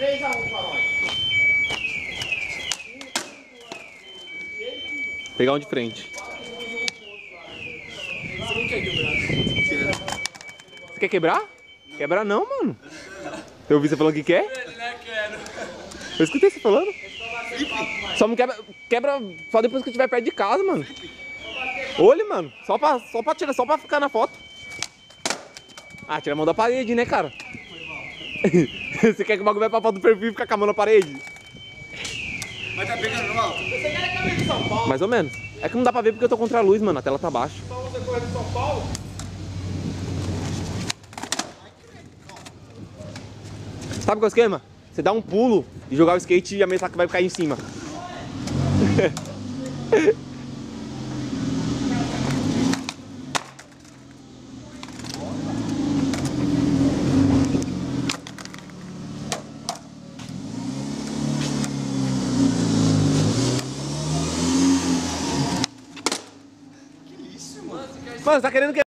3-1 pra nós. Pegar um de frente. Você não quer quebrar? Você quer quebrar? Quebrar não, mano. Eu ouvi você falando que quer? Eu escutei você falando. Só não quebra só depois que eu estiver perto de casa, mano. Olha, mano. Só pra tirar, só pra ficar na foto. Ah, tira a mão da parede, né, cara? Você quer que o bagulho vai pra foto do perfil e ficar com a mão na parede? Mas tá pegando normal? Você quer a camisa de São Paulo? Mais ou menos. É que não dá pra ver porque eu tô contra a luz, mano. A tela tá baixa. Então você corre de São Paulo? Sabe qual é o esquema? Você dá um pulo e jogar o skate e a mesa vai cair em cima. Mano, você tá querendo que